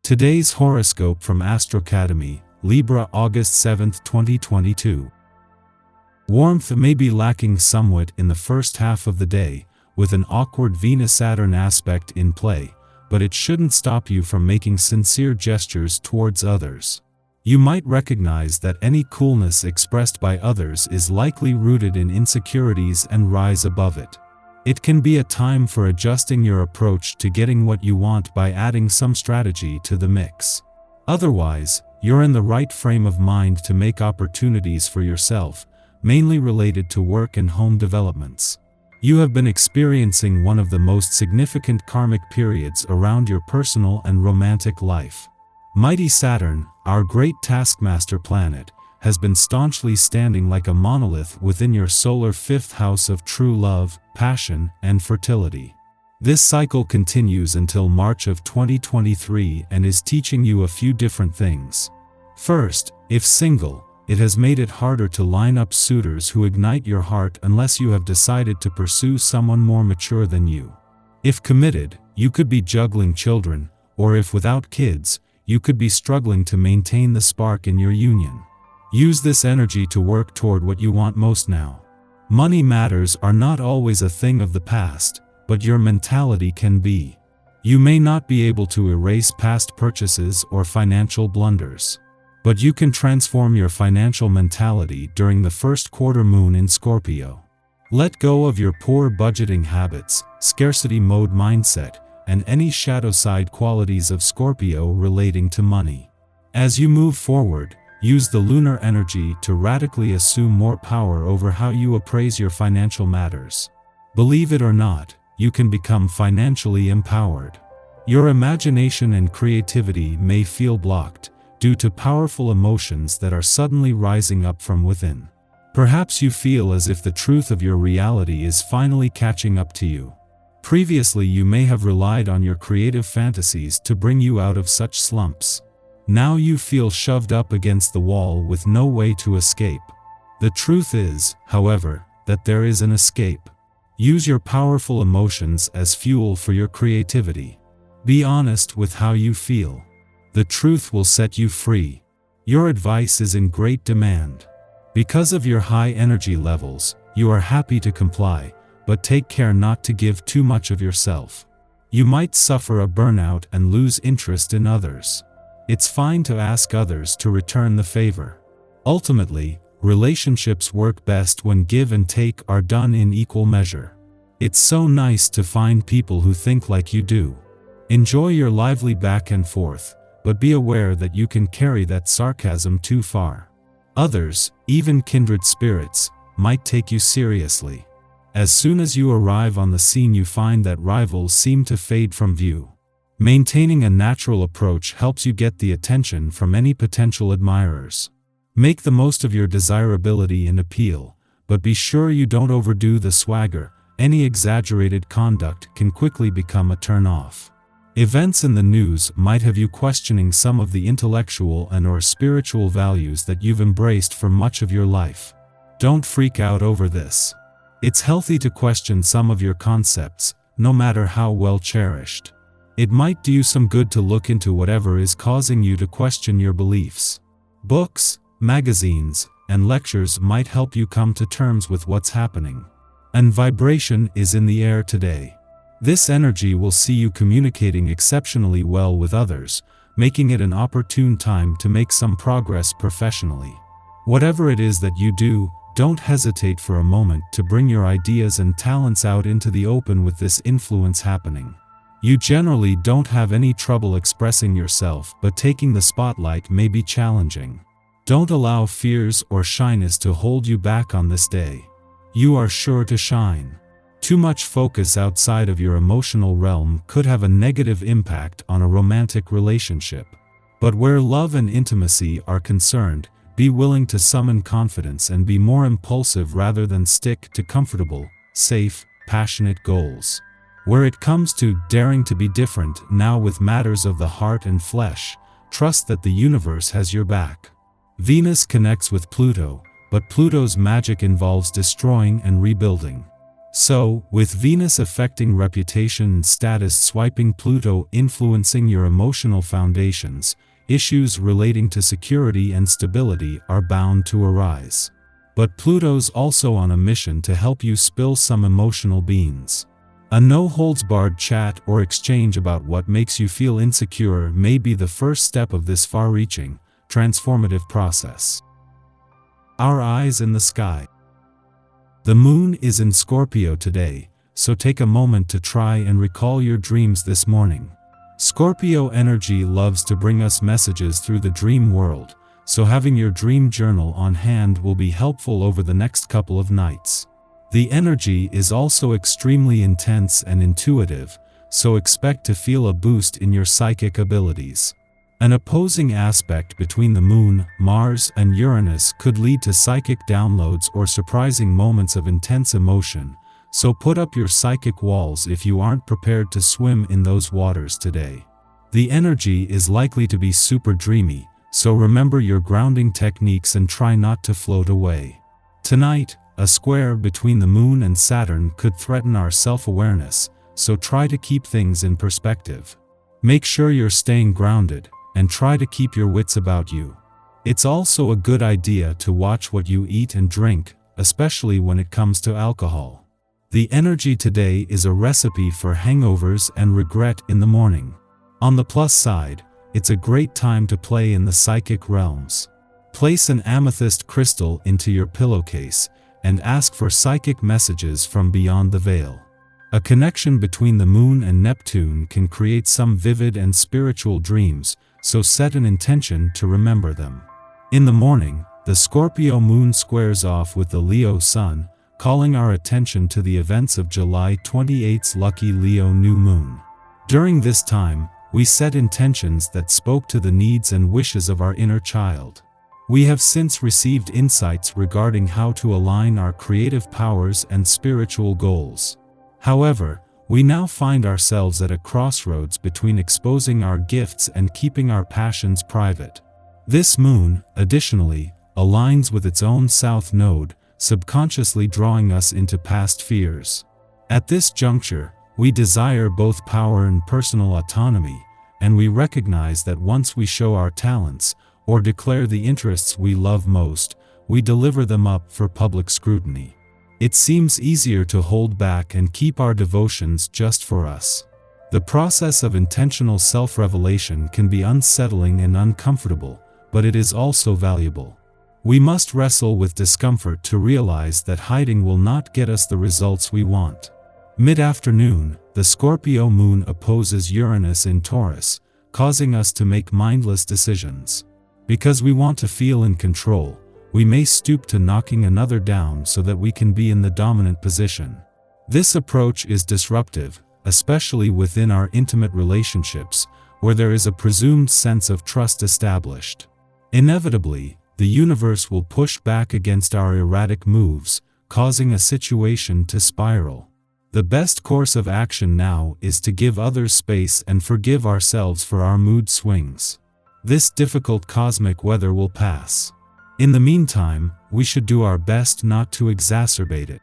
Today's horoscope from Astrocademy, Libra August 7, 2022. Warmth may be lacking somewhat in the first half of the day, with an awkward Venus-Saturn aspect in play, but it shouldn't stop you from making sincere gestures towards others. You might recognize that any coolness expressed by others is likely rooted in insecurities and rise above it. It can be a time for adjusting your approach to getting what you want by adding some strategy to the mix. Otherwise, you're in the right frame of mind to make opportunities for yourself, mainly related to work and home developments. You have been experiencing one of the most significant karmic periods around your personal and romantic life. Mighty Saturn, our great taskmaster planet, has been staunchly standing like a monolith within your solar fifth house of true love, passion, and fertility. This cycle continues until March of 2023 and is teaching you a few different things. First, if single, it has made it harder to line up suitors who ignite your heart unless you have decided to pursue someone more mature than you. If committed, you could be juggling children, or if without kids, you could be struggling to maintain the spark in your union. Use this energy to work toward what you want most now. Money matters are not always a thing of the past, but your mentality can be. You may not be able to erase past purchases or financial blunders, but you can transform your financial mentality during the first quarter moon in Scorpio. Let go of your poor budgeting habits, scarcity mode mindset, and any shadow side qualities of Scorpio relating to money. As you move forward, use the lunar energy to radically assume more power over how you appraise your financial matters. Believe it or not, you can become financially empowered. Your imagination and creativity may feel blocked due to powerful emotions that are suddenly rising up from within. Perhaps you feel as if the truth of your reality is finally catching up to you. Previously, you may have relied on your creative fantasies to bring you out of such slumps. Now you feel shoved up against the wall with no way to escape. The truth is, however, that there is an escape. Use your powerful emotions as fuel for your creativity. Be honest with how you feel. The truth will set you free. Your advice is in great demand. Because of your high energy levels, you are happy to comply, but take care not to give too much of yourself. You might suffer a burnout and lose interest in others. It's fine to ask others to return the favor. Ultimately, relationships work best when give and take are done in equal measure. It's so nice to find people who think like you do. Enjoy your lively back and forth, but be aware that you can carry that sarcasm too far. Others, even kindred spirits, might take you seriously. As soon as you arrive on the scene, you find that rivals seem to fade from view. Maintaining a natural approach helps you get the attention from any potential admirers. Make the most of your desirability and appeal, but be sure you don't overdo the swagger. Any exaggerated conduct can quickly become a turn-off. Events in the news might have you questioning some of the intellectual and/or spiritual values that you've embraced for much of your life. Don't freak out over this. It's healthy to question some of your concepts, no matter how well cherished. It might do you some good to look into whatever is causing you to question your beliefs. Books, magazines, and lectures might help you come to terms with what's happening. And vibration is in the air today. This energy will see you communicating exceptionally well with others, making it an opportune time to make some progress professionally. Whatever it is that you do, don't hesitate for a moment to bring your ideas and talents out into the open with this influence happening. You generally don't have any trouble expressing yourself, but taking the spotlight may be challenging. Don't allow fears or shyness to hold you back on this day. You are sure to shine. Too much focus outside of your emotional realm could have a negative impact on a romantic relationship. But where love and intimacy are concerned, be willing to summon confidence and be more impulsive rather than stick to comfortable, safe, passionate goals. Where it comes to daring to be different now with matters of the heart and flesh, trust that the universe has your back. Venus connects with Pluto, but Pluto's magic involves destroying and rebuilding. So, with Venus affecting reputation and status swiping Pluto influencing your emotional foundations, issues relating to security and stability are bound to arise. But Pluto's also on a mission to help you spill some emotional beans. A no-holds-barred chat or exchange about what makes you feel insecure may be the first step of this far-reaching, transformative process. Our eyes in the sky. The moon is in Scorpio today, so take a moment to try and recall your dreams this morning. Scorpio energy loves to bring us messages through the dream world, so having your dream journal on hand will be helpful over the next couple of nights. The energy is also extremely intense and intuitive, so expect to feel a boost in your psychic abilities. An opposing aspect between the Moon, Mars, and Uranus could lead to psychic downloads or surprising moments of intense emotion, so put up your psychic walls if you aren't prepared to swim in those waters today. The energy is likely to be super dreamy, so remember your grounding techniques and try not to float away. Tonight, a square between the Moon and Saturn could threaten our self-awareness, so try to keep things in perspective. Make sure you're staying grounded, and try to keep your wits about you. It's also a good idea to watch what you eat and drink, especially when it comes to alcohol. The energy today is a recipe for hangovers and regret in the morning. On the plus side, it's a great time to play in the psychic realms. Place an amethyst crystal into your pillowcase, and ask for psychic messages from beyond the veil. A connection between the Moon and Neptune can create some vivid and spiritual dreams, so set an intention to remember them. In the morning, the Scorpio Moon squares off with the Leo Sun, calling our attention to the events of July 28's lucky Leo new moon. During this time, we set intentions that spoke to the needs and wishes of our inner child. We have since received insights regarding how to align our creative powers and spiritual goals. However, we now find ourselves at a crossroads between exposing our gifts and keeping our passions private. This moon, additionally, aligns with its own south node, subconsciously drawing us into past fears. At this juncture, we desire both power and personal autonomy, and we recognize that once we show our talents, or declare the interests we love most, we deliver them up for public scrutiny. It seems easier to hold back and keep our devotions just for us. The process of intentional self-revelation can be unsettling and uncomfortable, but it is also valuable. We must wrestle with discomfort to realize that hiding will not get us the results we want. Mid-afternoon, the Scorpio moon opposes Uranus in Taurus, causing us to make mindless decisions. Because we want to feel in control, we may stoop to knocking another down so that we can be in the dominant position. This approach is disruptive, especially within our intimate relationships, where there is a presumed sense of trust established. Inevitably, the universe will push back against our erratic moves, causing a situation to spiral. The best course of action now is to give others space and forgive ourselves for our mood swings. This difficult cosmic weather will pass. In the meantime, we should do our best not to exacerbate it.